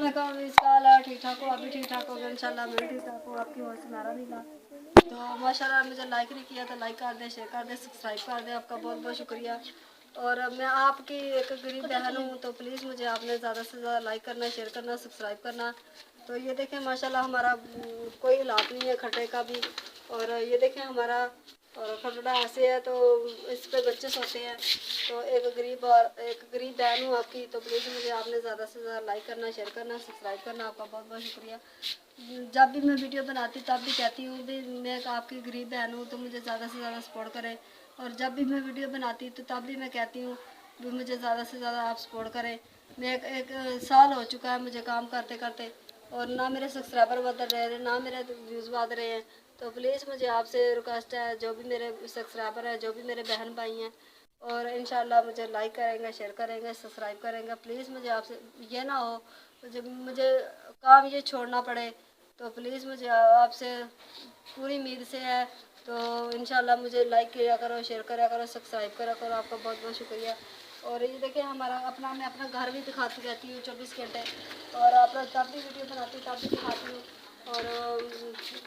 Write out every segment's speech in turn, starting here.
अस्सलाम इसका हाल है, ठीक ठाक हो? आप भी ठीक ठाक होगे इंशाल्लाह। मैं भी ठीक ठाक हूँ, आपकी वॉइस सुनारा नहीं था तो माशाल्लाह। मुझे लाइक नहीं किया तो लाइक कर दें, शेयर कर दें, सब्सक्राइब कर दें, आपका बहुत बहुत शुक्रिया। और मैं आपकी एक गरीब बहन हूँ, तो प्लीज़ मुझे आपने ज़्यादा से ज़्यादा लाइक करना, शेयर करना, सब्सक्राइब करना। तो ये देखें माशाल्लाह हमारा कोई हालात नहीं है खड्डे का भी। और ये देखें हमारा और खटड़ा ऐसे है तो इस पे बच्चे सोते हैं। तो एक गरीब बहन हूँ आपकी, तो प्लीज़ मुझे आपने ज़्यादा से ज़्यादा लाइक करना, शेयर करना, सब्सक्राइब करना, आपका बहुत बहुत शुक्रिया। जब भी मैं वीडियो बनाती तब भी कहती हूँ भी मैं आपकी गरीब बहन हूँ, तो मुझे ज़्यादा से ज़्यादा सपोर्ट करें। और जब भी मैं वीडियो बनाती तो तब भी मैं कहती हूँ भी मुझे ज़्यादा से ज़्यादा आप सपोर्ट करें। मैं एक साल हो चुका है मुझे काम करते करते, और ना मेरे सब्सक्राइबर बढ़ रहे हैं, ना मेरे व्यूज़ बढ़ रहे हैं। तो प्लीज़ मुझे आपसे रिक्वेस्ट है, जो भी मेरे सब्सक्राइबर हैं, जो भी मेरे बहन भाई हैं, और इंशाल्लाह मुझे लाइक करेंगे, शेयर करेंगे, सब्सक्राइब करेंगे। प्लीज़ मुझे आपसे ये ना हो जब मुझे काम ये छोड़ना पड़े। तो प्लीज़ मुझे आपसे पूरी उम्मीद से है, तो इंशाल्लाह मुझे लाइक किया करो, शेयर करा करो, सब्सक्राइब करा करो, आपका बहुत बहुत शुक्रिया। और ये देखिए हमारा मैं अपना घर भी दिखाती रहती हूँ 24 घंटे, और आप तब भी वीडियो बनाती तब भी दिखाती हूँ। और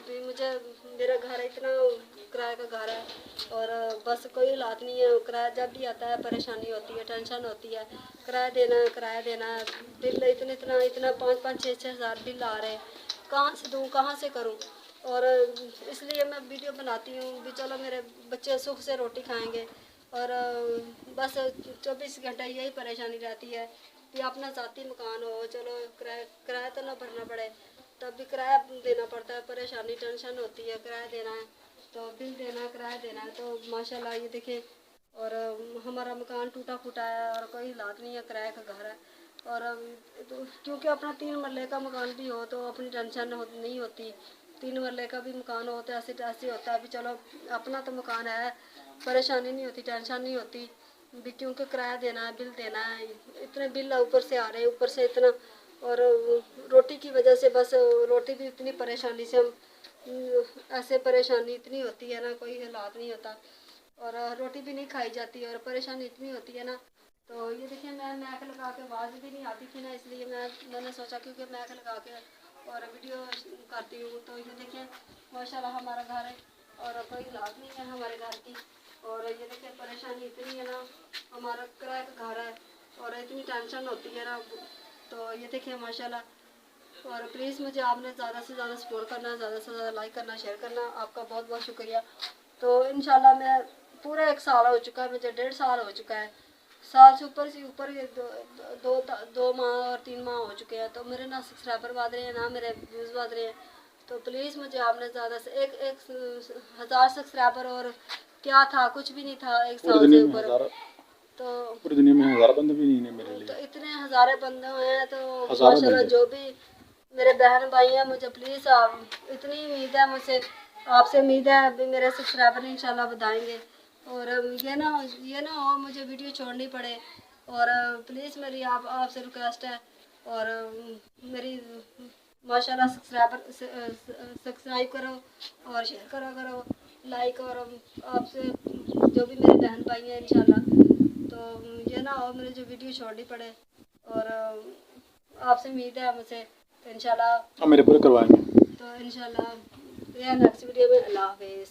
भी मुझे मेरा घर इतना किराए का घर है, और बस कोई हालात नहीं है। किराया जब भी आता है परेशानी होती है, टेंशन होती है, किराया देना है, बिल इतना इतना इतना 5-5 6-6 हज़ार बिल आ रहे हैं, कहाँ से दूँ, कहाँ से करूँ। और इसलिए मैं वीडियो बनाती हूँ भी चलो मेरे बच्चे सुख से रोटी खाएंगे। और बस 24 घंटे यही परेशानी रहती है कि अपना ज़ाती मकान हो, चलो किराया तो ना भरना पड़े, तब भी किराया देना पड़ता है, परेशानी टेंशन होती है, किराया देना है तो बिल देना है, किराया देना है। तो माशाल्लाह ये देखें, और हमारा मकान टूटा फूटा है और कोई हालात नहीं है, किराए का घर है। और तो क्योंकि अपना 3 मरले का मकान भी हो तो अपनी टेंशन नहीं होती, 3 मरले का भी मकान हो तो ऐसे होता है भी चलो अपना तो मकान है, परेशानी नहीं होती, टेंशन नहीं होती भी, क्योंकि किराया देना है, बिल देना है, इतने बिल ऊपर से आ रहे हैं, ऊपर से इतना। और रोटी की वजह से बस रोटी भी इतनी परेशानी से हम ऐसे परेशानी इतनी होती है ना, कोई हालात नहीं होता, और रोटी भी नहीं खाई जाती, और परेशानी इतनी होती है ना। तो ये देखिए मैं मैक लगा के, आवाज़ भी नहीं आती थी ना, इसलिए मैंने सोचा क्योंकि मैक लगा के और वीडियो करती हूँ। तो ये देखिए माशाल्लाह हमारा घर है, और कोई हालात नहीं है हमारे घर की। और ये देखिए परेशानी इतनी है ना, हमारा किराए का घर है और इतनी टेंशन होती है ना। तो ये देखिए माशाल्लाह। और प्लीज़ मुझे आपने ज़्यादा से ज़्यादा सपोर्ट करना, ज़्यादा से ज़्यादा लाइक करना, शेयर करना, आपका बहुत बहुत शुक्रिया। तो इंशाल्लाह मैं पूरा 1 साल हो चुका है, मुझे 1.5 साल हो चुका है, साल से ऊपर ये दो माह और 3 माह हो चुके हैं। तो मेरे ना सब्सक्राइबर बढ़ रहे हैं, ना मेरे व्यूज़ बढ़ रहे हैं। तो प्लीज़ मुझे आपने ज़्यादा से एक 1000 सब्सक्राइबर, और क्या था, कुछ भी नहीं था 1 साल से ऊपर। तो पूरी दुनिया में 1000 बंदे भी नहीं है मेरे लिए, तो इतने हज़ारे बंदे हैं, तो माशाल्लाह जो भी मेरे बहन भाई हैं, मुझे प्लीज़ इतनी उम्मीद है मुझसे, आपसे उम्मीद है अभी मेरे सब्सक्राइबर इंशाल्लाह बताएंगे। और ये ना हो मुझे वीडियो छोड़नी पड़े। और प्लीज़ मेरी आपसे रिक्वेस्ट है, और मेरी माशाल्लाह सब्सक्राइब करो और शेयर करो लाइक। और आपसे जो भी मेरे बहन भाई हैं इंशाल्लाह, तो ये ना हो मेरे जो वीडियो छोड़नी पड़े। और आपसे उम्मीद है मुझसे, तो इंशाल्लाह मेरे पूरे करवाएंगे। तो इंशाल्लाह नेक्स्ट वीडियो में। अल्लाह हाफिज़।